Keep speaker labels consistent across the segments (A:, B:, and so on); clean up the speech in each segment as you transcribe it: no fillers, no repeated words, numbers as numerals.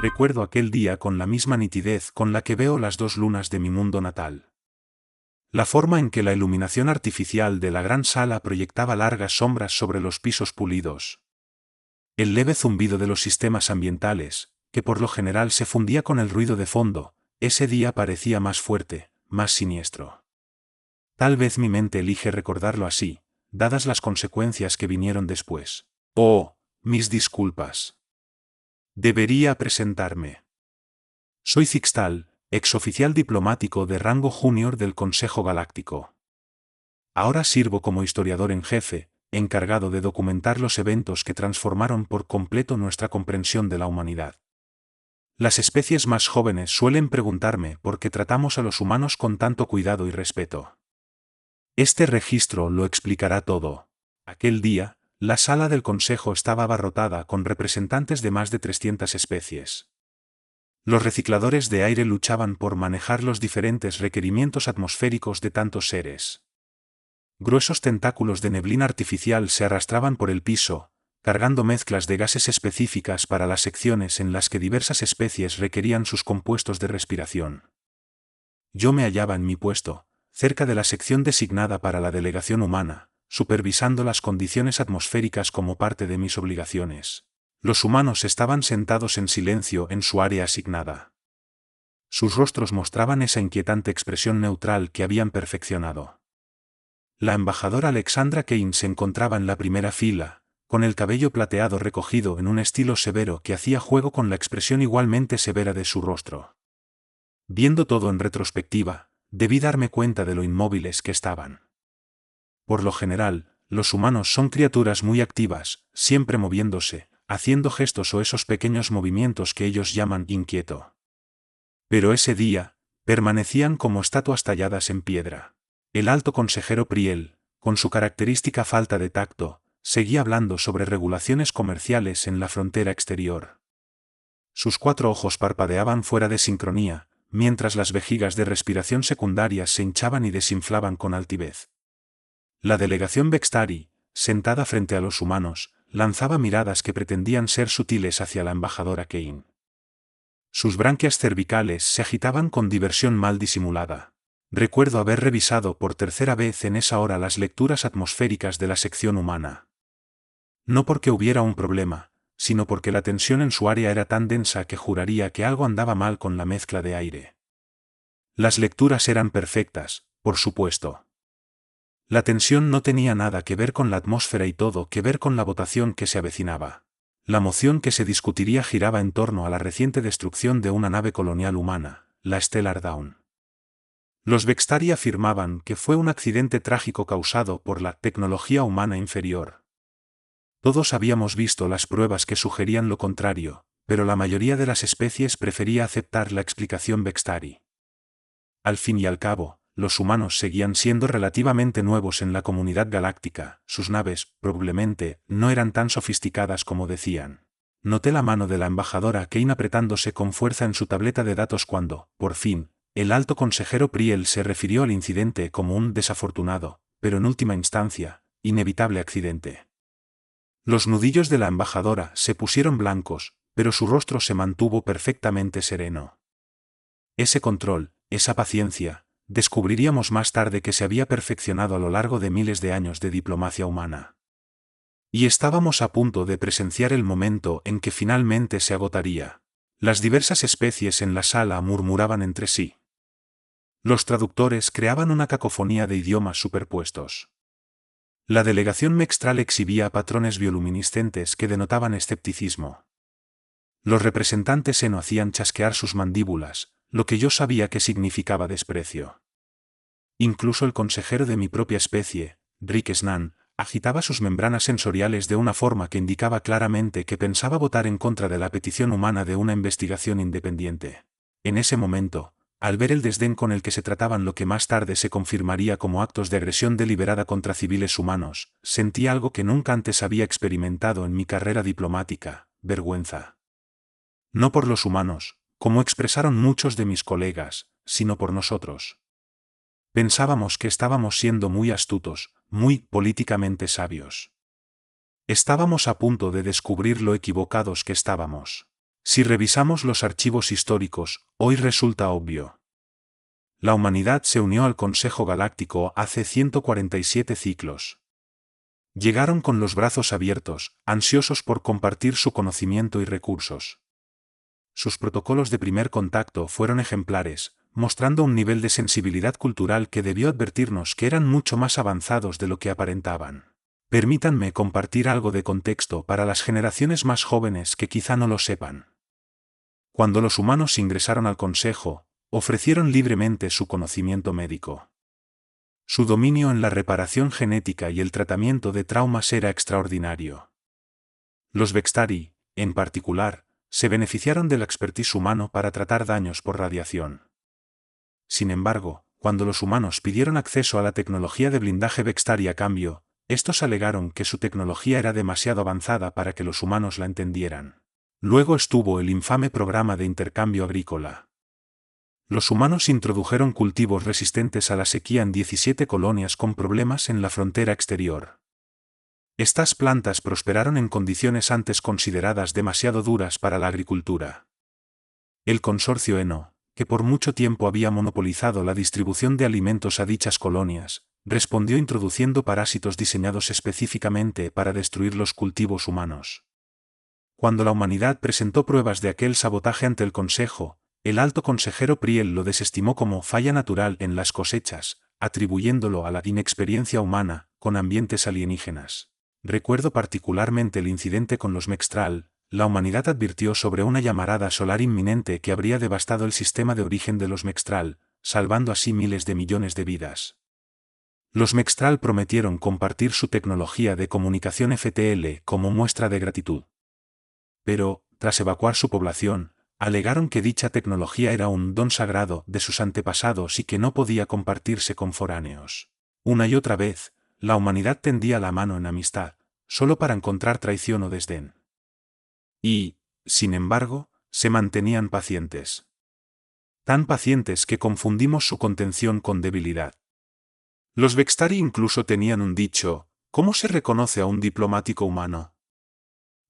A: Recuerdo aquel día con la misma nitidez con la que veo las dos lunas de mi mundo natal. La forma en que la iluminación artificial de la gran sala proyectaba largas sombras sobre los pisos pulidos. El leve zumbido de los sistemas ambientales, que por lo general se fundía con el ruido de fondo, ese día parecía más fuerte, más siniestro. Tal vez mi mente elige recordarlo así, dadas las consecuencias que vinieron después. Oh, mis disculpas. Debería presentarme. Soy Zixtal, exoficial diplomático de rango junior del Consejo Galáctico. Ahora sirvo como historiador en jefe, encargado de documentar los eventos que transformaron por completo nuestra comprensión de la humanidad. Las especies más jóvenes suelen preguntarme por qué tratamos a los humanos con tanto cuidado y respeto. Este registro lo explicará todo. Aquel día, la sala del Consejo estaba abarrotada con representantes de más de 300 especies. Los recicladores de aire luchaban por manejar los diferentes requerimientos atmosféricos de tantos seres. Gruesos tentáculos de neblina artificial se arrastraban por el piso, cargando mezclas de gases específicas para las secciones en las que diversas especies requerían sus compuestos de respiración. Yo me hallaba en mi puesto, cerca de la sección designada para la delegación humana, supervisando las condiciones atmosféricas como parte de mis obligaciones. Los humanos estaban sentados en silencio en su área asignada. Sus rostros mostraban esa inquietante expresión neutral que habían perfeccionado. La embajadora Alexandra Kane se encontraba en la primera fila, con el cabello plateado recogido en un estilo severo que hacía juego con la expresión igualmente severa de su rostro. Viendo todo en retrospectiva, debí darme cuenta de lo inmóviles que estaban. Por lo general, los humanos son criaturas muy activas, siempre moviéndose, haciendo gestos o esos pequeños movimientos que ellos llaman inquieto. Pero ese día, permanecían como estatuas talladas en piedra. El alto consejero Priel, con su característica falta de tacto, seguía hablando sobre regulaciones comerciales en la frontera exterior. Sus 4 ojos parpadeaban fuera de sincronía, mientras las vejigas de respiración secundarias se hinchaban y desinflaban con altivez. La delegación Bextari, sentada frente a los humanos, lanzaba miradas que pretendían ser sutiles hacia la embajadora Kane. Sus branquias cervicales se agitaban con diversión mal disimulada. Recuerdo haber revisado por tercera vez en esa hora las lecturas atmosféricas de la sección humana. No porque hubiera un problema, sino porque la tensión en su área era tan densa que juraría que algo andaba mal con la mezcla de aire. Las lecturas eran perfectas, por supuesto. La tensión no tenía nada que ver con la atmósfera y todo que ver con la votación que se avecinaba. La moción que se discutiría giraba en torno a la reciente destrucción de una nave colonial humana, la Stellar Dawn. Los Bextari afirmaban que fue un accidente trágico causado por la tecnología humana inferior. Todos habíamos visto las pruebas que sugerían lo contrario, pero la mayoría de las especies prefería aceptar la explicación Bextari. Al fin y al cabo, los humanos seguían siendo relativamente nuevos en la comunidad galáctica, sus naves, probablemente, no eran tan sofisticadas como decían. Noté la mano de la embajadora Kane apretándose con fuerza en su tableta de datos cuando, por fin, el alto consejero Priel se refirió al incidente como un desafortunado, pero en última instancia, inevitable accidente. Los nudillos de la embajadora se pusieron blancos, pero su rostro se mantuvo perfectamente sereno. Ese control, esa paciencia, descubriríamos más tarde que se había perfeccionado a lo largo de miles de años de diplomacia humana. Y estábamos a punto de presenciar el momento en que finalmente se agotaría. Las diversas especies en la sala murmuraban entre sí. Los traductores creaban una cacofonía de idiomas superpuestos. La delegación Mextral exhibía patrones bioluminiscentes que denotaban escepticismo. Los representantes Eno hacían chasquear sus mandíbulas, lo que yo sabía que significaba desprecio. Incluso el consejero de mi propia especie, Rick Snan, agitaba sus membranas sensoriales de una forma que indicaba claramente que pensaba votar en contra de la petición humana de una investigación independiente. En ese momento, al ver el desdén con el que se trataban lo que más tarde se confirmaría como actos de agresión deliberada contra civiles humanos, sentí algo que nunca antes había experimentado en mi carrera diplomática: vergüenza. No por los humanos, como expresaron muchos de mis colegas, sino por nosotros. Pensábamos que estábamos siendo muy astutos, muy políticamente sabios. Estábamos a punto de descubrir lo equivocados que estábamos. Si revisamos los archivos históricos, hoy resulta obvio. La humanidad se unió al Consejo Galáctico hace 147 ciclos. Llegaron con los brazos abiertos, ansiosos por compartir su conocimiento y recursos. Sus protocolos de primer contacto fueron ejemplares, mostrando un nivel de sensibilidad cultural que debió advertirnos que eran mucho más avanzados de lo que aparentaban. Permítanme compartir algo de contexto para las generaciones más jóvenes que quizá no lo sepan. Cuando los humanos ingresaron al Consejo, ofrecieron libremente su conocimiento médico. Su dominio en la reparación genética y el tratamiento de traumas era extraordinario. Los Vextari, en particular, se beneficiaron del expertise humano para tratar daños por radiación. Sin embargo, cuando los humanos pidieron acceso a la tecnología de blindaje Vextari a cambio, estos alegaron que su tecnología era demasiado avanzada para que los humanos la entendieran. Luego estuvo el infame programa de intercambio agrícola. Los humanos introdujeron cultivos resistentes a la sequía en 17 colonias con problemas en la frontera exterior. Estas plantas prosperaron en condiciones antes consideradas demasiado duras para la agricultura. El consorcio Eno, que por mucho tiempo había monopolizado la distribución de alimentos a dichas colonias, respondió introduciendo parásitos diseñados específicamente para destruir los cultivos humanos. Cuando la humanidad presentó pruebas de aquel sabotaje ante el Consejo, el alto consejero Priel lo desestimó como falla natural en las cosechas, atribuyéndolo a la inexperiencia humana, con ambientes alienígenas. Recuerdo particularmente el incidente con los Mextral. La humanidad advirtió sobre una llamarada solar inminente que habría devastado el sistema de origen de los Mextral, salvando así miles de millones de vidas. Los Mextral prometieron compartir su tecnología de comunicación FTL como muestra de gratitud. Pero, tras evacuar su población, alegaron que dicha tecnología era un don sagrado de sus antepasados y que no podía compartirse con foráneos. Una y otra vez, la humanidad tendía la mano en amistad, solo para encontrar traición o desdén. Y, sin embargo, se mantenían pacientes. Tan pacientes que confundimos su contención con debilidad. Los Vextari incluso tenían un dicho: ¿cómo se reconoce a un diplomático humano?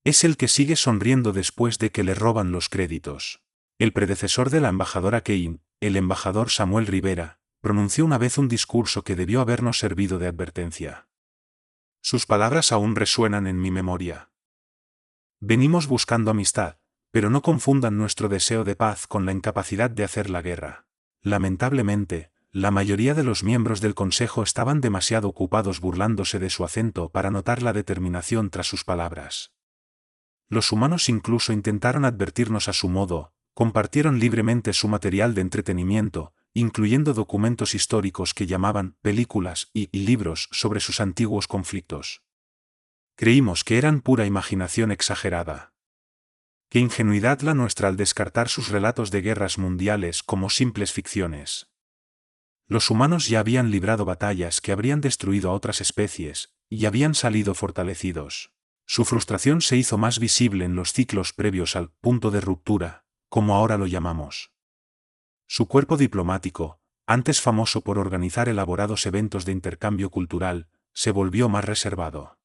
A: Es el que sigue sonriendo después de que le roban los créditos. El predecesor de la embajadora Kane, el embajador Samuel Rivera, pronunció una vez un discurso que debió habernos servido de advertencia. Sus palabras aún resuenan en mi memoria. Venimos buscando amistad, pero no confundan nuestro deseo de paz con la incapacidad de hacer la guerra. Lamentablemente, la mayoría de los miembros del Consejo estaban demasiado ocupados burlándose de su acento para notar la determinación tras sus palabras. Los humanos incluso intentaron advertirnos a su modo, compartieron libremente su material de entretenimiento, incluyendo documentos históricos que llamaban películas y libros sobre sus antiguos conflictos. Creímos que eran pura imaginación exagerada. Qué ingenuidad la nuestra al descartar sus relatos de guerras mundiales como simples ficciones. Los humanos ya habían librado batallas que habrían destruido a otras especies, y habían salido fortalecidos. Su frustración se hizo más visible en los ciclos previos al punto de ruptura, como ahora lo llamamos. Su cuerpo diplomático, antes famoso por organizar elaborados eventos de intercambio cultural, se volvió más reservado.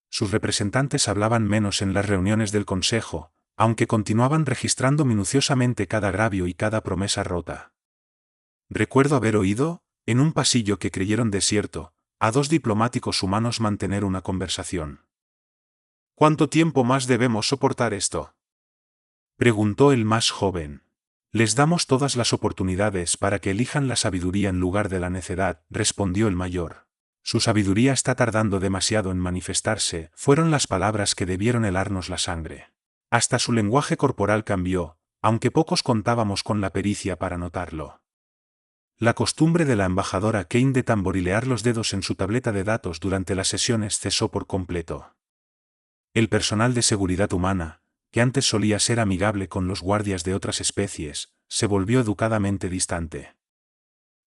A: Sus representantes hablaban menos en las reuniones del Consejo, aunque continuaban registrando minuciosamente cada agravio y cada promesa rota. Recuerdo haber oído, en un pasillo que creyeron desierto, a dos diplomáticos humanos mantener una conversación. ¿Cuánto tiempo más debemos soportar esto?, preguntó el más joven. Les damos todas las oportunidades para que elijan la sabiduría en lugar de la necedad, respondió el mayor. Su sabiduría está tardando demasiado en manifestarse, fueron las palabras que debieron helarnos la sangre. Hasta su lenguaje corporal cambió, aunque pocos contábamos con la pericia para notarlo. La costumbre de la embajadora Kane de tamborilear los dedos en su tableta de datos durante las sesiones cesó por completo. El personal de seguridad humana, que antes solía ser amigable con los guardias de otras especies, se volvió educadamente distante.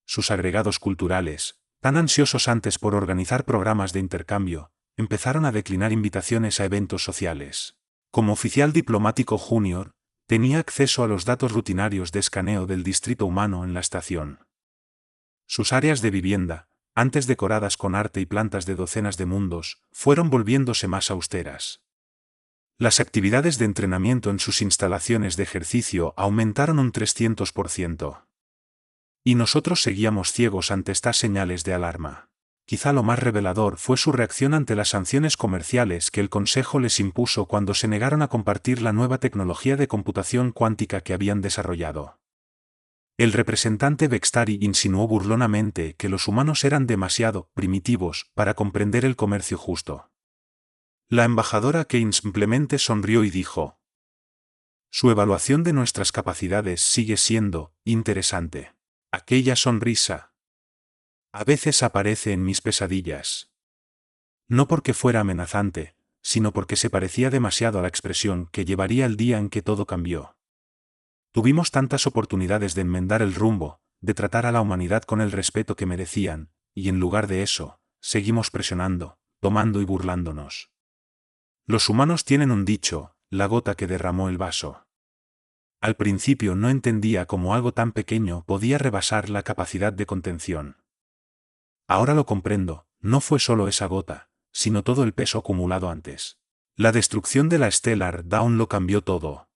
A: Sus agregados culturales, tan ansiosos antes por organizar programas de intercambio, empezaron a declinar invitaciones a eventos sociales. Como oficial diplomático junior, tenía acceso a los datos rutinarios de escaneo del distrito humano en la estación. Sus áreas de vivienda, antes decoradas con arte y plantas de docenas de mundos, fueron volviéndose más austeras. Las actividades de entrenamiento en sus instalaciones de ejercicio aumentaron un 300%. Y nosotros seguíamos ciegos ante estas señales de alarma. Quizá lo más revelador fue su reacción ante las sanciones comerciales que el Consejo les impuso cuando se negaron a compartir la nueva tecnología de computación cuántica que habían desarrollado. El representante Bextari insinuó burlonamente que los humanos eran demasiado primitivos para comprender el comercio justo. La embajadora Kane simplemente sonrió y dijo: «Su evaluación de nuestras capacidades sigue siendo interesante». Aquella sonrisa a veces aparece en mis pesadillas. No porque fuera amenazante, sino porque se parecía demasiado a la expresión que llevaría el día en que todo cambió. Tuvimos tantas oportunidades de enmendar el rumbo, de tratar a la humanidad con el respeto que merecían, y en lugar de eso, seguimos presionando, tomando y burlándonos. Los humanos tienen un dicho: la gota que derramó el vaso. Al principio no entendía cómo algo tan pequeño podía rebasar la capacidad de contención. Ahora lo comprendo, no fue solo esa gota, sino todo el peso acumulado antes. La destrucción de la Stellar Dawn lo cambió todo.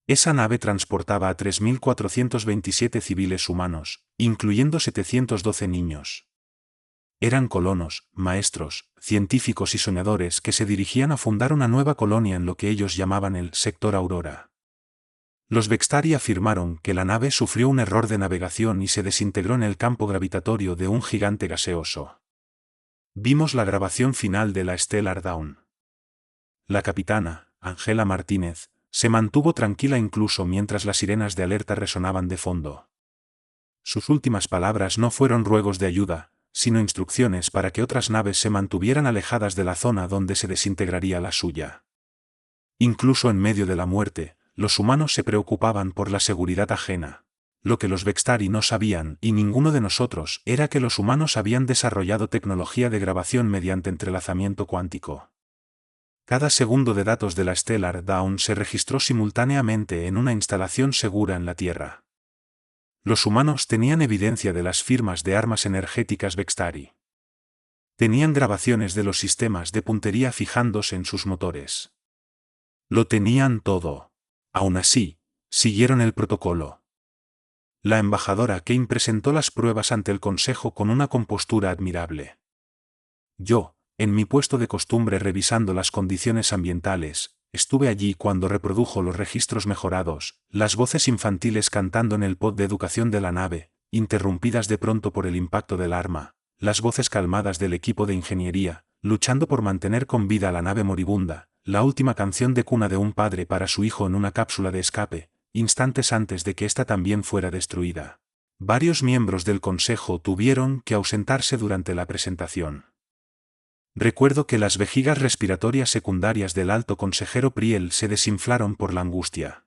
A: Esa nave transportaba a 3.427 civiles humanos, incluyendo 712 niños. Eran colonos, maestros, científicos y soñadores que se dirigían a fundar una nueva colonia en lo que ellos llamaban el Sector Aurora. Los Bextari afirmaron que la nave sufrió un error de navegación y se desintegró en el campo gravitatorio de un gigante gaseoso. Vimos la grabación final de la Stellar Dawn. La capitana, Angela Martínez, se mantuvo tranquila incluso mientras las sirenas de alerta resonaban de fondo. Sus últimas palabras no fueron ruegos de ayuda, sino instrucciones para que otras naves se mantuvieran alejadas de la zona donde se desintegraría la suya. Incluso en medio de la muerte, los humanos se preocupaban por la seguridad ajena. Lo que los Bextari no sabían, y ninguno de nosotros, era que los humanos habían desarrollado tecnología de grabación mediante entrelazamiento cuántico. Cada segundo de datos de la Stellar Dawn se registró simultáneamente en una instalación segura en la Tierra. Los humanos tenían evidencia de las firmas de armas energéticas Bextari. Tenían grabaciones de los sistemas de puntería fijándose en sus motores. Lo tenían todo. Aún así, siguieron el protocolo. La embajadora Kane presentó las pruebas ante el Consejo con una compostura admirable. Yo, en mi puesto de costumbre revisando las condiciones ambientales, estuve allí cuando reprodujo los registros mejorados, las voces infantiles cantando en el pod de educación de la nave, interrumpidas de pronto por el impacto del arma, las voces calmadas del equipo de ingeniería, luchando por mantener con vida a la nave moribunda, la última canción de cuna de un padre para su hijo en una cápsula de escape, instantes antes de que ésta también fuera destruida. Varios miembros del Consejo tuvieron que ausentarse durante la presentación. Recuerdo que las vejigas respiratorias secundarias del alto consejero Priel se desinflaron por la angustia.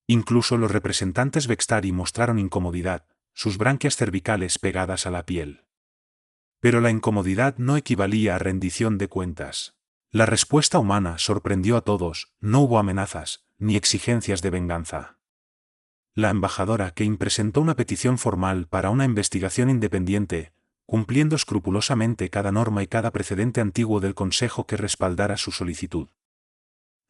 A: Incluso los representantes Bextari mostraron incomodidad, sus branquias cervicales pegadas a la piel. Pero la incomodidad no equivalía a rendición de cuentas. La respuesta humana sorprendió a todos, no hubo amenazas, ni exigencias de venganza. La embajadora Kane presentó una petición formal para una investigación independiente, cumpliendo escrupulosamente cada norma y cada precedente antiguo del Consejo que respaldara su solicitud.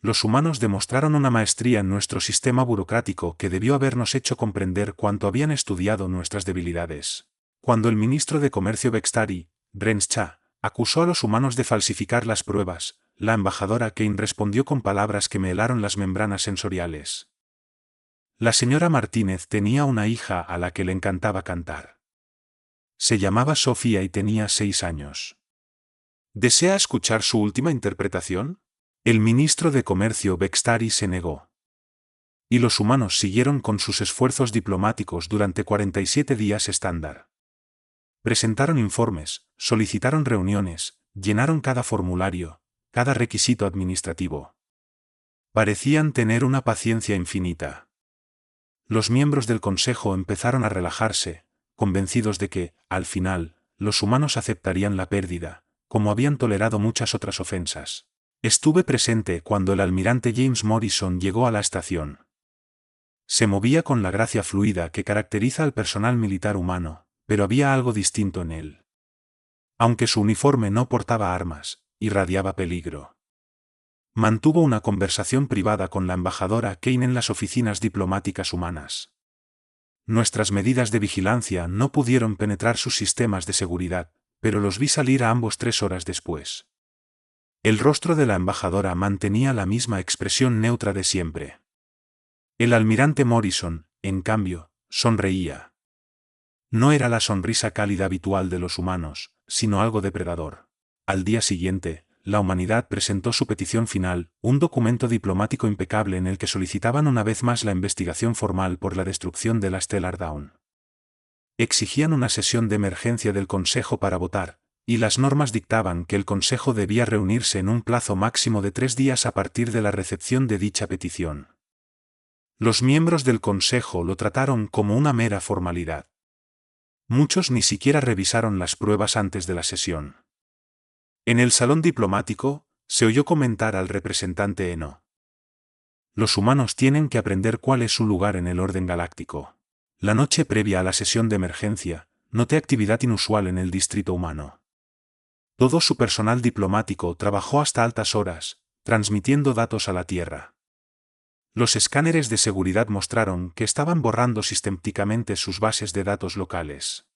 A: Los humanos demostraron una maestría en nuestro sistema burocrático que debió habernos hecho comprender cuánto habían estudiado nuestras debilidades. Cuando el ministro de Comercio Bextari, Brent Cha, acusó a los humanos de falsificar las pruebas, la embajadora Kane respondió con palabras que me helaron las membranas sensoriales. La señora Martínez tenía una hija a la que le encantaba cantar. Se llamaba Sofía y tenía 6 años. ¿Desea escuchar su última interpretación? El ministro de Comercio Bextari se negó. Y los humanos siguieron con sus esfuerzos diplomáticos durante 47 días estándar. Presentaron informes, solicitaron reuniones, llenaron cada formulario, cada requisito administrativo. Parecían tener una paciencia infinita. Los miembros del Consejo empezaron a relajarse, convencidos de que, al final, los humanos aceptarían la pérdida, como habían tolerado muchas otras ofensas. Estuve presente cuando el almirante James Morrison llegó a la estación. Se movía con la gracia fluida que caracteriza al personal militar humano, pero había algo distinto en él. Aunque su uniforme no portaba armas, irradiaba peligro. Mantuvo una conversación privada con la embajadora Kane en las oficinas diplomáticas humanas. Nuestras medidas de vigilancia no pudieron penetrar sus sistemas de seguridad, pero los vi salir a ambos 3 horas después. El rostro de la embajadora mantenía la misma expresión neutra de siempre. El almirante Morrison, en cambio, sonreía. No era la sonrisa cálida habitual de los humanos, sino algo depredador. Al día siguiente, la humanidad presentó su petición final, un documento diplomático impecable en el que solicitaban una vez más la investigación formal por la destrucción de la Stellar Dawn. Exigían una sesión de emergencia del Consejo para votar, y las normas dictaban que el Consejo debía reunirse en un plazo máximo de 3 días a partir de la recepción de dicha petición. Los miembros del Consejo lo trataron como una mera formalidad. Muchos ni siquiera revisaron las pruebas antes de la sesión. En el salón diplomático, se oyó comentar al representante Eno. Los humanos tienen que aprender cuál es su lugar en el orden galáctico. La noche previa a la sesión de emergencia, noté actividad inusual en el distrito humano. Todo su personal diplomático trabajó hasta altas horas, transmitiendo datos a la Tierra. Los escáneres de seguridad mostraron que estaban borrando sistemáticamente sus bases de datos locales.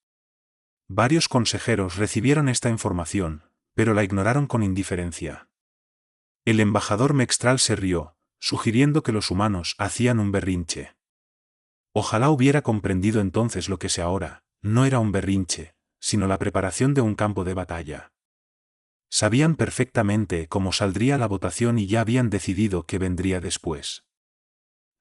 A: Varios consejeros recibieron esta información, pero la ignoraron con indiferencia. El embajador Mextral se rió, sugiriendo que los humanos hacían un berrinche. Ojalá hubiera comprendido entonces lo que sé ahora, no era un berrinche, sino la preparación de un campo de batalla. Sabían perfectamente cómo saldría la votación y ya habían decidido qué vendría después.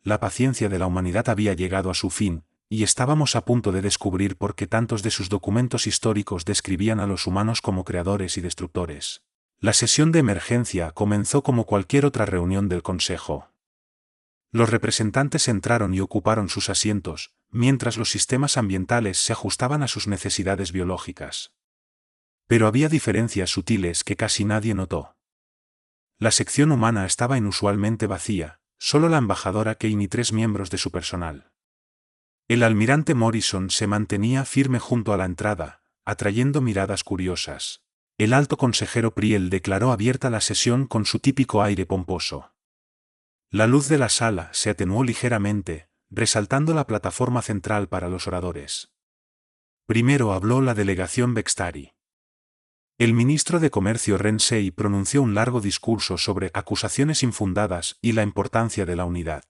A: La paciencia de la humanidad había llegado a su fin, y estábamos a punto de descubrir por qué tantos de sus documentos históricos describían a los humanos como creadores y destructores. La sesión de emergencia comenzó como cualquier otra reunión del Consejo. Los representantes entraron y ocuparon sus asientos, mientras los sistemas ambientales se ajustaban a sus necesidades biológicas. Pero había diferencias sutiles que casi nadie notó. La sección humana estaba inusualmente vacía, solo la embajadora Kane y 3 miembros de su personal. El almirante Morrison se mantenía firme junto a la entrada, atrayendo miradas curiosas. El alto consejero Priel declaró abierta la sesión con su típico aire pomposo. La luz de la sala se atenuó ligeramente, resaltando la plataforma central para los oradores. Primero habló la delegación Bextari. El ministro de Comercio Rensei pronunció un largo discurso sobre acusaciones infundadas y la importancia de la unidad.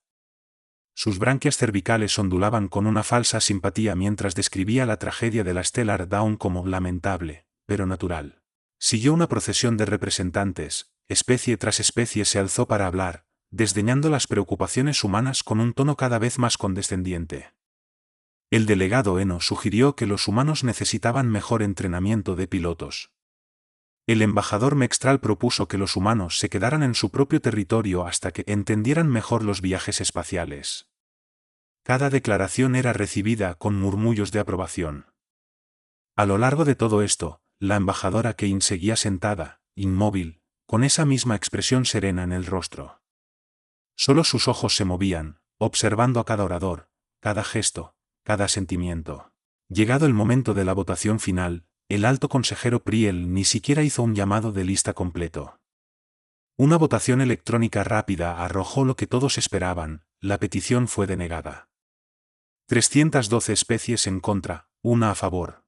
A: Sus branquias cervicales ondulaban con una falsa simpatía mientras describía la tragedia de la Stellar Dawn como lamentable, pero natural. Siguió una procesión de representantes, especie tras especie se alzó para hablar, desdeñando las preocupaciones humanas con un tono cada vez más condescendiente. El delegado Eno sugirió que los humanos necesitaban mejor entrenamiento de pilotos. El embajador Mextral propuso que los humanos se quedaran en su propio territorio hasta que entendieran mejor los viajes espaciales. Cada declaración era recibida con murmullos de aprobación. A lo largo de todo esto, la embajadora Kane seguía sentada, inmóvil, con esa misma expresión serena en el rostro. Solo sus ojos se movían, observando a cada orador, cada gesto, cada sentimiento. Llegado el momento de la votación final, el alto consejero Priel ni siquiera hizo un llamado de lista completo. Una votación electrónica rápida arrojó lo que todos esperaban, la petición fue denegada. 312 especies en contra, una a favor.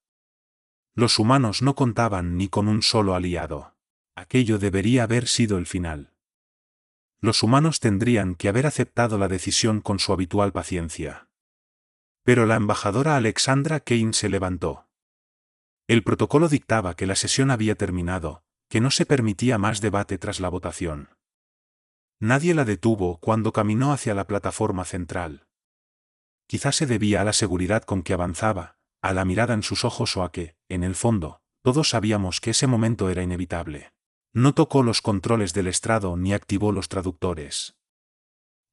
A: Los humanos no contaban ni con un solo aliado. Aquello debería haber sido el final. Los humanos tendrían que haber aceptado la decisión con su habitual paciencia. Pero la embajadora Alexandra Kane se levantó. El protocolo dictaba que la sesión había terminado, que no se permitía más debate tras la votación. Nadie la detuvo cuando caminó hacia la plataforma central. Quizás se debía a la seguridad con que avanzaba, a la mirada en sus ojos o a que, en el fondo, todos sabíamos que ese momento era inevitable. No tocó los controles del estrado ni activó los traductores.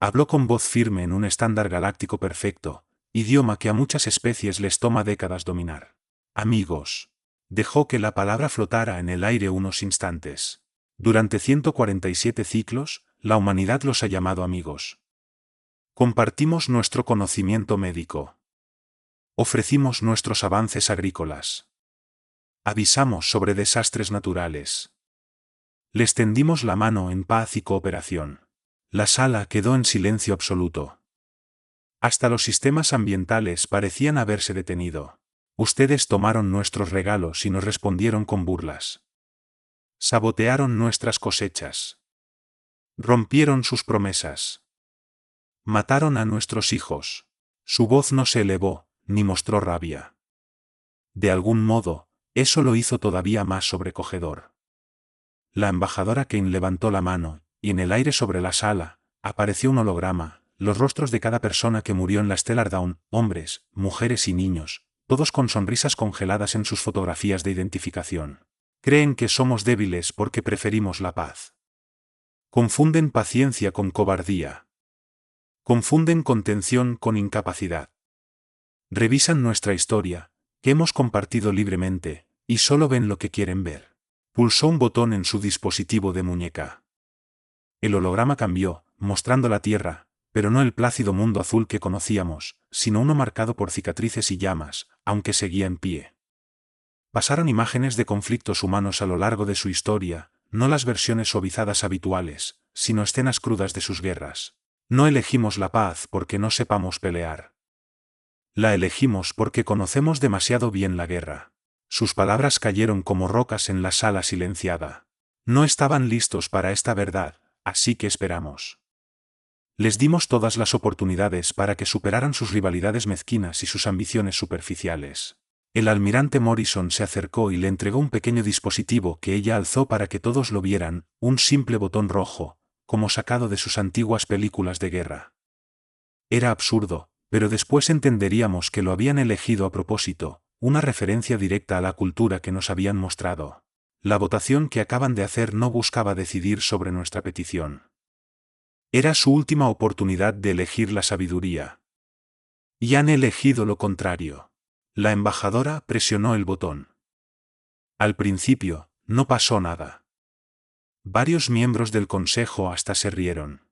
A: Habló con voz firme en un estándar galáctico perfecto, idioma que a muchas especies les toma décadas dominar. Amigos. Dejó que la palabra flotara en el aire unos instantes. Durante 147 ciclos, la humanidad los ha llamado amigos. Compartimos nuestro conocimiento médico. Ofrecimos nuestros avances agrícolas. Avisamos sobre desastres naturales. Les tendimos la mano en paz y cooperación. La sala quedó en silencio absoluto. Hasta los sistemas ambientales parecían haberse detenido. Ustedes tomaron nuestros regalos y nos respondieron con burlas. Sabotearon nuestras cosechas. Rompieron sus promesas. Mataron a nuestros hijos. Su voz no se elevó, ni mostró rabia. De algún modo, eso lo hizo todavía más sobrecogedor. La embajadora Kane levantó la mano, y en el aire sobre la sala, apareció un holograma, los rostros de cada persona que murió en la Stellar Dawn, hombres, mujeres y niños, todos con sonrisas congeladas en sus fotografías de identificación. Creen que somos débiles porque preferimos la paz. Confunden paciencia con cobardía. Confunden contención con incapacidad. Revisan nuestra historia, que hemos compartido libremente, y solo ven lo que quieren ver. Pulsó un botón en su dispositivo de muñeca. El holograma cambió, mostrando la Tierra, pero no el plácido mundo azul que conocíamos, sino uno marcado por cicatrices y llamas, aunque seguía en pie. Pasaron imágenes de conflictos humanos a lo largo de su historia, no las versiones suavizadas habituales, sino escenas crudas de sus guerras. No elegimos la paz porque no sepamos pelear. La elegimos porque conocemos demasiado bien la guerra. Sus palabras cayeron como rocas en la sala silenciada. No estaban listos para esta verdad, así que esperamos. Les dimos todas las oportunidades para que superaran sus rivalidades mezquinas y sus ambiciones superficiales. El almirante Morrison se acercó y le entregó un pequeño dispositivo que ella alzó para que todos lo vieran, un simple botón rojo, como sacado de sus antiguas películas de guerra. Era absurdo, pero después entenderíamos que lo habían elegido a propósito, una referencia directa a la cultura que nos habían mostrado. La votación que acaban de hacer no buscaba decidir sobre nuestra petición. Era su última oportunidad de elegir la sabiduría. Y han elegido lo contrario. La embajadora presionó el botón. Al principio, no pasó nada. Varios miembros del consejo hasta se rieron.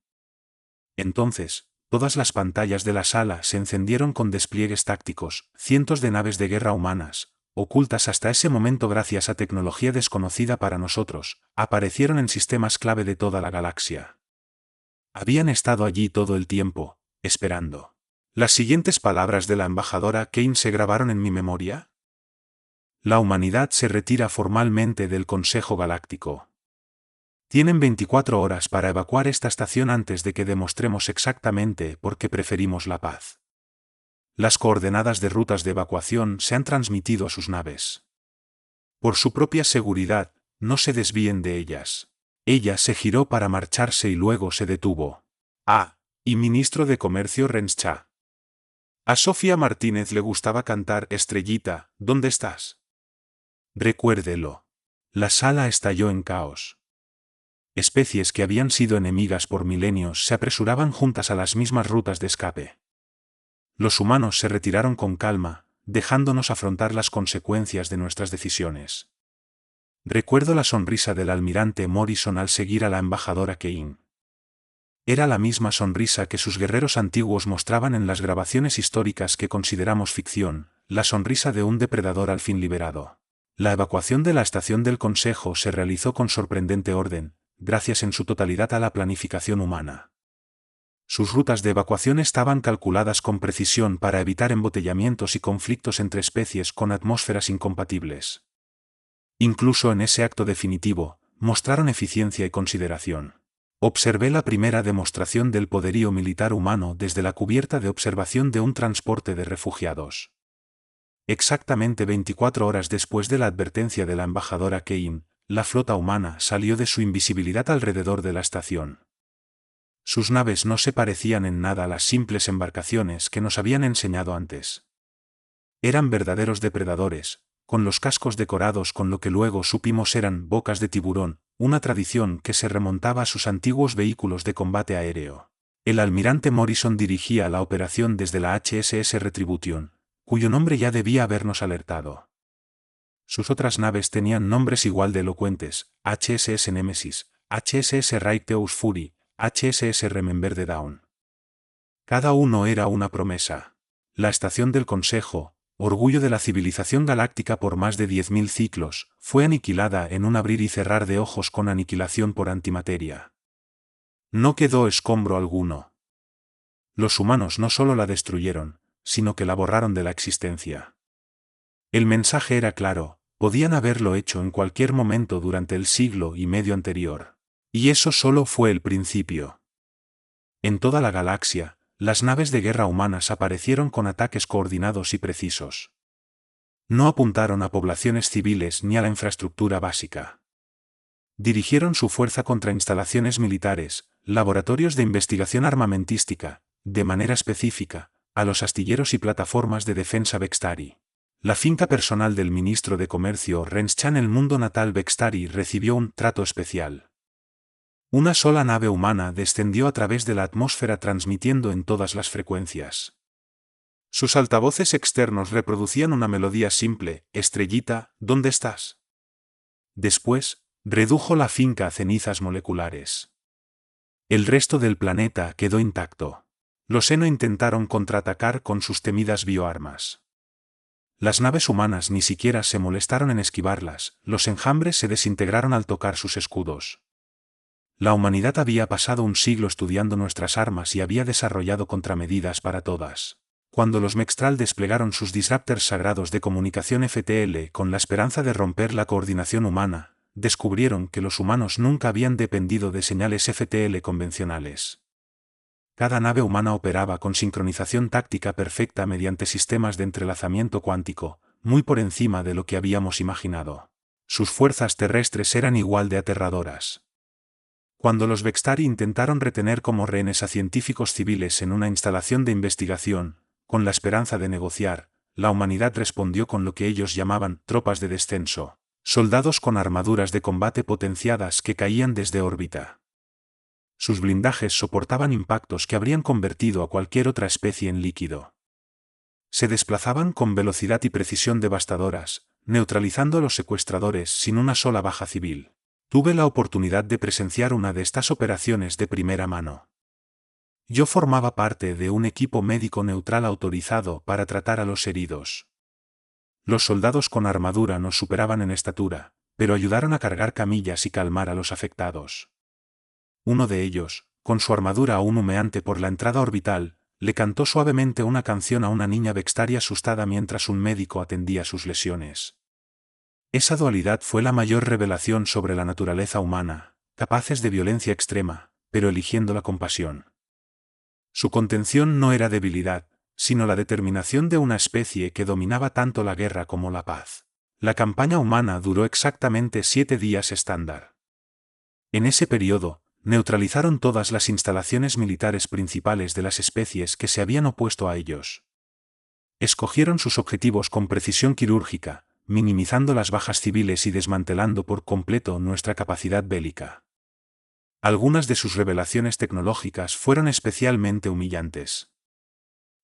A: Entonces, todas las pantallas de la sala se encendieron con despliegues tácticos, cientos de naves de guerra humanas, ocultas hasta ese momento gracias a tecnología desconocida para nosotros, aparecieron en sistemas clave de toda la galaxia. Habían estado allí todo el tiempo, esperando. Las siguientes palabras de la embajadora Kane se grabaron en mi memoria. La humanidad se retira formalmente del Consejo Galáctico. Tienen 24 horas para evacuar esta estación antes de que demostremos exactamente por qué preferimos la paz. Las coordenadas de rutas de evacuación se han transmitido a sus naves. Por su propia seguridad, no se desvíen de ellas. Ella se giró para marcharse y luego se detuvo. Y ministro de Comercio Renscha. A Sofía Martínez le gustaba cantar Estrellita, ¿dónde estás? Recuérdelo. La sala estalló en caos. Especies que habían sido enemigas por milenios se apresuraban juntas a las mismas rutas de escape. Los humanos se retiraron con calma, dejándonos afrontar las consecuencias de nuestras decisiones. Recuerdo la sonrisa del almirante Morrison al seguir a la embajadora Kane. Era la misma sonrisa que sus guerreros antiguos mostraban en las grabaciones históricas que consideramos ficción, la sonrisa de un depredador al fin liberado. La evacuación de la estación del Consejo se realizó con sorprendente orden, gracias en su totalidad a la planificación humana. Sus rutas de evacuación estaban calculadas con precisión para evitar embotellamientos y conflictos entre especies con atmósferas incompatibles. Incluso en ese acto definitivo, mostraron eficiencia y consideración. Observé la primera demostración del poderío militar humano desde la cubierta de observación de un transporte de refugiados. Exactamente 24 horas después de la advertencia de la embajadora Kane, la flota humana salió de su invisibilidad alrededor de la estación. Sus naves no se parecían en nada a las simples embarcaciones que nos habían enseñado antes. Eran verdaderos depredadores, con los cascos decorados con lo que luego supimos eran bocas de tiburón, una tradición que se remontaba a sus antiguos vehículos de combate aéreo. El almirante Morrison dirigía la operación desde la HSS Retribution, cuyo nombre ya debía habernos alertado. Sus otras naves tenían nombres igual de elocuentes: HSS Nemesis, HSS Righteous Fury, HSS Remember the Dawn. Cada uno era una promesa. La estación del Consejo, orgullo de la civilización galáctica por más de 10.000 ciclos, fue aniquilada en un abrir y cerrar de ojos con aniquilación por antimateria. No quedó escombro alguno. Los humanos no solo la destruyeron, sino que la borraron de la existencia. El mensaje era claro, podían haberlo hecho en cualquier momento durante el siglo y medio anterior. Y eso solo fue el principio. En toda la galaxia, las naves de guerra humanas aparecieron con ataques coordinados y precisos. No apuntaron a poblaciones civiles ni a la infraestructura básica. Dirigieron su fuerza contra instalaciones militares, laboratorios de investigación armamentística, de manera específica, a los astilleros y plataformas de defensa Vextari. La finca personal del ministro de Comercio Renschan, el mundo natal Vextari, recibió un trato especial. Una sola nave humana descendió a través de la atmósfera transmitiendo en todas las frecuencias. Sus altavoces externos reproducían una melodía simple: Estrellita, ¿dónde estás? Después, redujo la finca a cenizas moleculares. El resto del planeta quedó intacto. Los Eno intentaron contraatacar con sus temidas bioarmas. Las naves humanas ni siquiera se molestaron en esquivarlas, los enjambres se desintegraron al tocar sus escudos. La humanidad había pasado un siglo estudiando nuestras armas y había desarrollado contramedidas para todas. Cuando los Mextral desplegaron sus disruptors sagrados de comunicación FTL con la esperanza de romper la coordinación humana, descubrieron que los humanos nunca habían dependido de señales FTL convencionales. Cada nave humana operaba con sincronización táctica perfecta mediante sistemas de entrelazamiento cuántico, muy por encima de lo que habíamos imaginado. Sus fuerzas terrestres eran igual de aterradoras. Cuando los Vextari intentaron retener como rehenes a científicos civiles en una instalación de investigación, con la esperanza de negociar, la humanidad respondió con lo que ellos llamaban tropas de descenso, soldados con armaduras de combate potenciadas que caían desde órbita. Sus blindajes soportaban impactos que habrían convertido a cualquier otra especie en líquido. Se desplazaban con velocidad y precisión devastadoras, neutralizando a los secuestradores sin una sola baja civil. Tuve la oportunidad de presenciar una de estas operaciones de primera mano. Yo formaba parte de un equipo médico neutral autorizado para tratar a los heridos. Los soldados con armadura nos superaban en estatura, pero ayudaron a cargar camillas y calmar a los afectados. Uno de ellos, con su armadura aún humeante por la entrada orbital, le cantó suavemente una canción a una niña Vextari asustada mientras un médico atendía sus lesiones. Esa dualidad fue la mayor revelación sobre la naturaleza humana, capaces de violencia extrema, pero eligiendo la compasión. Su contención no era debilidad, sino la determinación de una especie que dominaba tanto la guerra como la paz. La campaña humana duró exactamente 7 días estándar. En ese periodo, neutralizaron todas las instalaciones militares principales de las especies que se habían opuesto a ellos. Escogieron sus objetivos con precisión quirúrgica, minimizando las bajas civiles y desmantelando por completo nuestra capacidad bélica. Algunas de sus revelaciones tecnológicas fueron especialmente humillantes.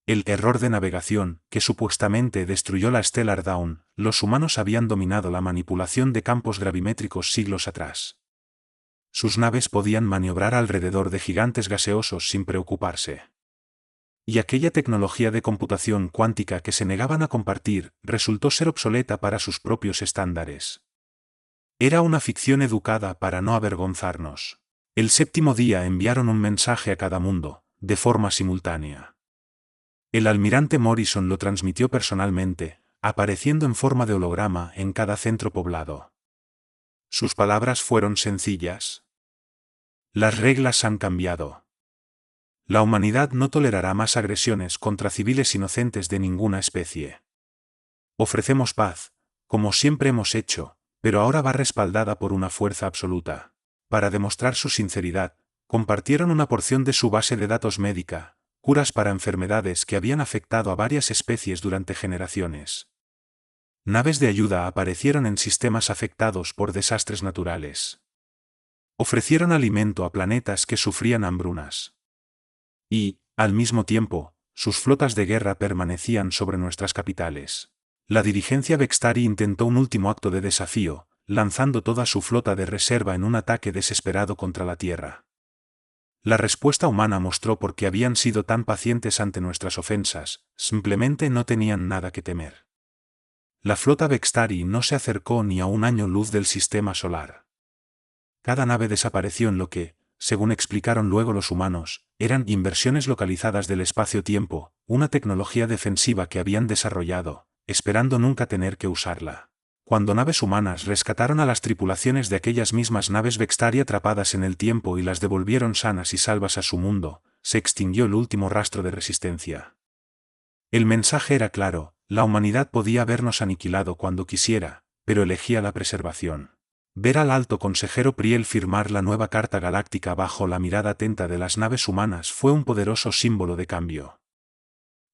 A: El error de navegación, que supuestamente destruyó la Stellar Dawn, los humanos habían dominado la manipulación de campos gravimétricos siglos atrás. Sus naves podían maniobrar alrededor de gigantes gaseosos sin preocuparse. Y aquella tecnología de computación cuántica que se negaban a compartir resultó ser obsoleta para sus propios estándares. Era una ficción educada para no avergonzarnos. El séptimo día enviaron un mensaje a cada mundo, de forma simultánea. El almirante Morrison lo transmitió personalmente, apareciendo en forma de holograma en cada centro poblado. Sus palabras fueron sencillas. Las reglas han cambiado. La humanidad no tolerará más agresiones contra civiles inocentes de ninguna especie. Ofrecemos paz, como siempre hemos hecho, pero ahora va respaldada por una fuerza absoluta. Para demostrar su sinceridad, compartieron una porción de su base de datos médica, curas para enfermedades que habían afectado a varias especies durante generaciones. Naves de ayuda aparecieron en sistemas afectados por desastres naturales. Ofrecieron alimento a planetas que sufrían hambrunas. Y, al mismo tiempo, sus flotas de guerra permanecían sobre nuestras capitales. La dirigencia Vextari intentó un último acto de desafío, lanzando toda su flota de reserva en un ataque desesperado contra la Tierra. La respuesta humana mostró por qué habían sido tan pacientes ante nuestras ofensas, simplemente no tenían nada que temer. La flota Vextari no se acercó ni a un año luz del sistema solar. Cada nave desapareció en lo que, según explicaron luego los humanos, eran inversiones localizadas del espacio-tiempo, una tecnología defensiva que habían desarrollado, esperando nunca tener que usarla. Cuando naves humanas rescataron a las tripulaciones de aquellas mismas naves Vextari atrapadas en el tiempo y las devolvieron sanas y salvas a su mundo, se extinguió el último rastro de resistencia. El mensaje era claro: la humanidad podía habernos aniquilado cuando quisiera, pero elegía la preservación. Ver al alto consejero Priel firmar la nueva Carta Galáctica bajo la mirada atenta de las naves humanas fue un poderoso símbolo de cambio.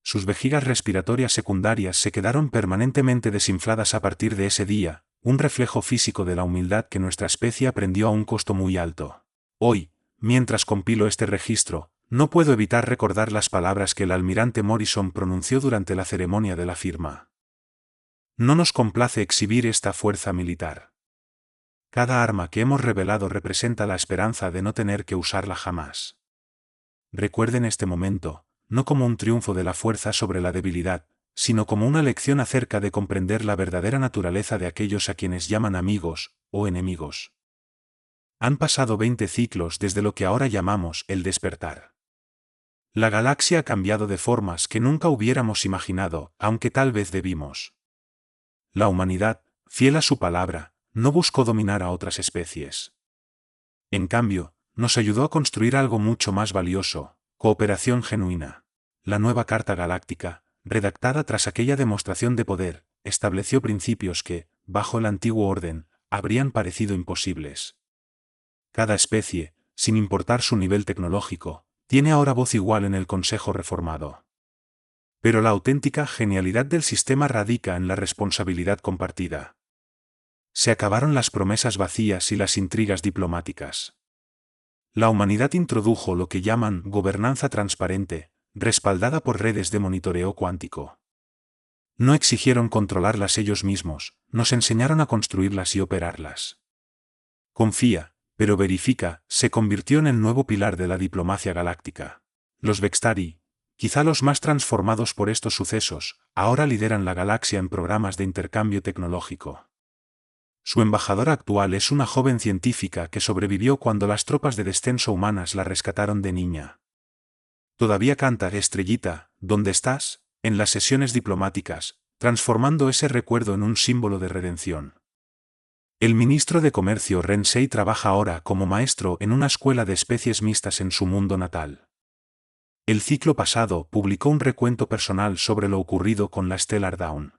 A: Sus vejigas respiratorias secundarias se quedaron permanentemente desinfladas a partir de ese día, un reflejo físico de la humildad que nuestra especie aprendió a un costo muy alto. Hoy, mientras compilo este registro, no puedo evitar recordar las palabras que el almirante Morrison pronunció durante la ceremonia de la firma. No nos complace exhibir esta fuerza militar. Cada arma que hemos revelado representa la esperanza de no tener que usarla jamás. Recuerden este momento, no como un triunfo de la fuerza sobre la debilidad, sino como una lección acerca de comprender la verdadera naturaleza de aquellos a quienes llaman amigos, o enemigos. Han pasado 20 ciclos desde lo que ahora llamamos el despertar. La galaxia ha cambiado de formas que nunca hubiéramos imaginado, aunque tal vez debimos. La humanidad, fiel a su palabra, no buscó dominar a otras especies. En cambio, nos ayudó a construir algo mucho más valioso: cooperación genuina. La nueva Carta Galáctica, redactada tras aquella demostración de poder, estableció principios que, bajo el antiguo orden, habrían parecido imposibles. Cada especie, sin importar su nivel tecnológico, tiene ahora voz igual en el Consejo Reformado. Pero la auténtica genialidad del sistema radica en la responsabilidad compartida. Se acabaron las promesas vacías y las intrigas diplomáticas. La humanidad introdujo lo que llaman gobernanza transparente, respaldada por redes de monitoreo cuántico. No exigieron controlarlas ellos mismos, nos enseñaron a construirlas y operarlas. Confía, pero verifica, se convirtió en el nuevo pilar de la diplomacia galáctica. Los Vextari, quizá los más transformados por estos sucesos, ahora lideran la galaxia en programas de intercambio tecnológico. Su embajadora actual es una joven científica que sobrevivió cuando las tropas de descenso humanas la rescataron de niña. Todavía canta Estrellita, ¿dónde estás?, en las sesiones diplomáticas, transformando ese recuerdo en un símbolo de redención. El ministro de Comercio Rensei trabaja ahora como maestro en una escuela de especies mixtas en su mundo natal. El ciclo pasado publicó un recuento personal sobre lo ocurrido con la Stellar Dawn.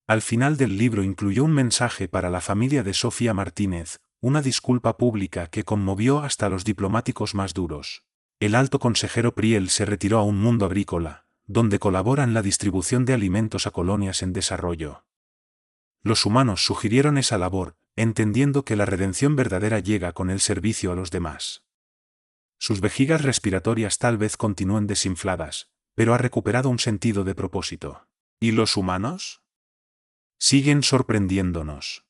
A: Al final del libro incluyó un mensaje para la familia de Sofía Martínez, una disculpa pública que conmovió hasta los diplomáticos más duros. El alto consejero Priel se retiró a un mundo agrícola, donde colabora en la distribución de alimentos a colonias en desarrollo. Los humanos sugirieron esa labor, entendiendo que la redención verdadera llega con el servicio a los demás. Sus vejigas respiratorias tal vez continúen desinfladas, pero ha recuperado un sentido de propósito. ¿Y los humanos? Siguen sorprendiéndonos.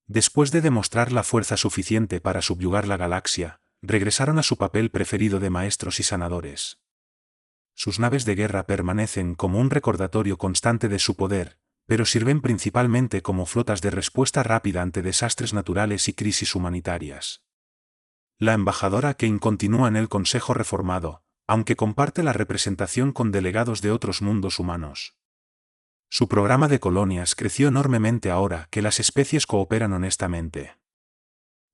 A: Después de demostrar la fuerza suficiente para subyugar la galaxia, regresaron a su papel preferido de maestros y sanadores. Sus naves de guerra permanecen como un recordatorio constante de su poder, pero sirven principalmente como flotas de respuesta rápida ante desastres naturales y crisis humanitarias. La embajadora Kane continúa en el Consejo Reformado, aunque comparte la representación con delegados de otros mundos humanos. Su programa de colonias creció enormemente ahora que las especies cooperan honestamente.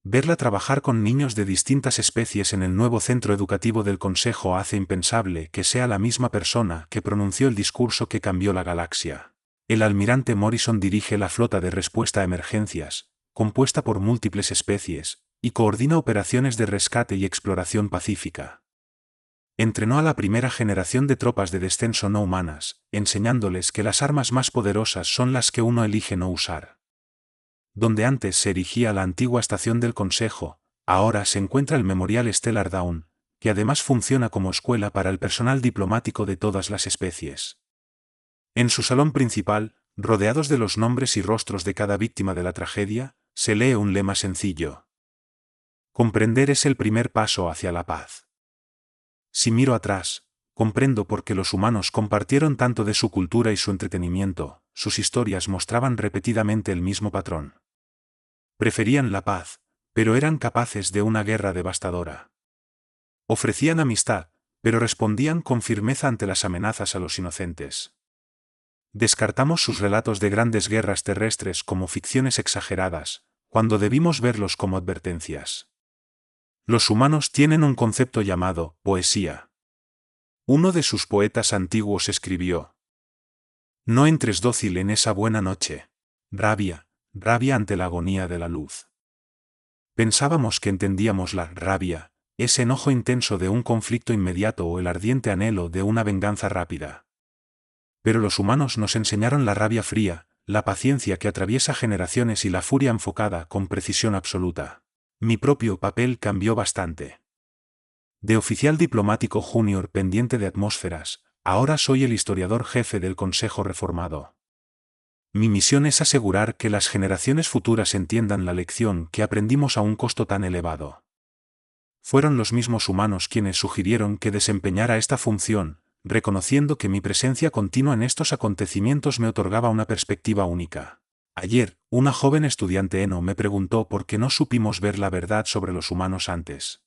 A: Verla trabajar con niños de distintas especies en el nuevo centro educativo del Consejo hace impensable que sea la misma persona que pronunció el discurso que cambió la galaxia. El almirante Morrison dirige la flota de respuesta a emergencias, compuesta por múltiples especies, y coordina operaciones de rescate y exploración pacífica. Entrenó a la primera generación de tropas de descenso no humanas, enseñándoles que las armas más poderosas son las que uno elige no usar. Donde antes se erigía la antigua estación del Consejo, ahora se encuentra el Memorial Stellar Dawn, que además funciona como escuela para el personal diplomático de todas las especies. En su salón principal, rodeados de los nombres y rostros de cada víctima de la tragedia, se lee un lema sencillo: comprender es el primer paso hacia la paz. Si miro atrás, comprendo por qué los humanos compartieron tanto de su cultura y su entretenimiento, sus historias mostraban repetidamente el mismo patrón. Preferían la paz, pero eran capaces de una guerra devastadora. Ofrecían amistad, pero respondían con firmeza ante las amenazas a los inocentes. Descartamos sus relatos de grandes guerras terrestres como ficciones exageradas, cuando debimos verlos como advertencias. Los humanos tienen un concepto llamado poesía. Uno de sus poetas antiguos escribió: «No entres dócil en esa buena noche. Rabia, rabia ante la agonía de la luz». Pensábamos que entendíamos la rabia, ese enojo intenso de un conflicto inmediato o el ardiente anhelo de una venganza rápida. Pero los humanos nos enseñaron la rabia fría, la paciencia que atraviesa generaciones y la furia enfocada con precisión absoluta. Mi propio papel cambió bastante. De oficial diplomático junior pendiente de atmósferas, ahora soy el historiador jefe del Consejo Reformado. Mi misión es asegurar que las generaciones futuras entiendan la lección que aprendimos a un costo tan elevado. Fueron los mismos humanos quienes sugirieron que desempeñara esta función, reconociendo que mi presencia continua en estos acontecimientos me otorgaba una perspectiva única. Ayer, una joven estudiante Eno me preguntó por qué no supimos ver la verdad sobre los humanos antes.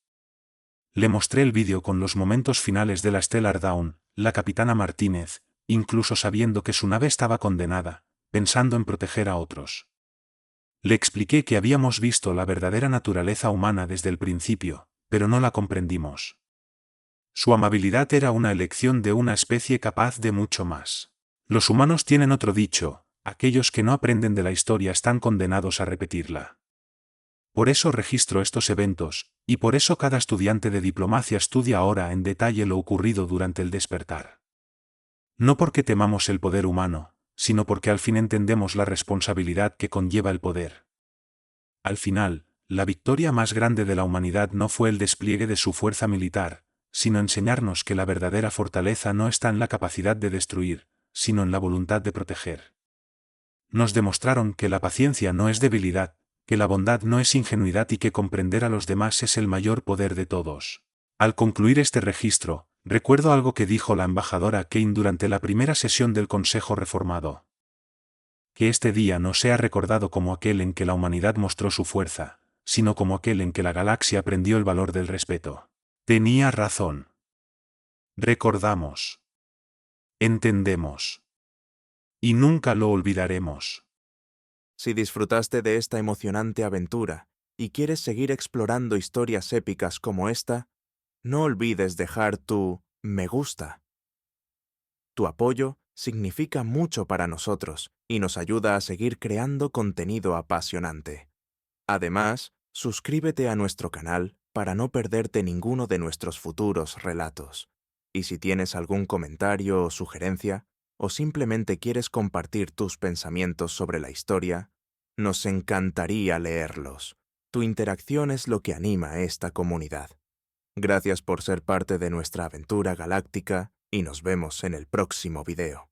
A: Le mostré el vídeo con los momentos finales de la Stellar Dawn, la capitana Martínez, incluso sabiendo que su nave estaba condenada, pensando en proteger a otros. Le expliqué que habíamos visto la verdadera naturaleza humana desde el principio, pero no la comprendimos. Su amabilidad era una elección de una especie capaz de mucho más. Los humanos tienen otro dicho: aquellos que no aprenden de la historia están condenados a repetirla. Por eso registro estos eventos, y por eso cada estudiante de diplomacia estudia ahora en detalle lo ocurrido durante el despertar. No porque temamos el poder humano, sino porque al fin entendemos la responsabilidad que conlleva el poder. Al final, la victoria más grande de la humanidad no fue el despliegue de su fuerza militar, sino enseñarnos que la verdadera fortaleza no está en la capacidad de destruir, sino en la voluntad de proteger. Nos demostraron que la paciencia no es debilidad, que la bondad no es ingenuidad y que comprender a los demás es el mayor poder de todos. Al concluir este registro, recuerdo algo que dijo la embajadora Kane durante la primera sesión del Consejo Reformado. Que este día no sea recordado como aquel en que la humanidad mostró su fuerza, sino como aquel en que la galaxia aprendió el valor del respeto. Tenía razón. Recordamos. Entendemos. Y nunca lo olvidaremos.
B: Si disfrutaste de esta emocionante aventura y quieres seguir explorando historias épicas como esta, no olvides dejar tu me gusta. Tu apoyo significa mucho para nosotros y nos ayuda a seguir creando contenido apasionante. Además, suscríbete a nuestro canal para no perderte ninguno de nuestros futuros relatos. Y si tienes algún comentario o sugerencia, o simplemente quieres compartir tus pensamientos sobre la historia, nos encantaría leerlos. Tu interacción es lo que anima a esta comunidad. Gracias por ser parte de nuestra aventura galáctica y nos vemos en el próximo video.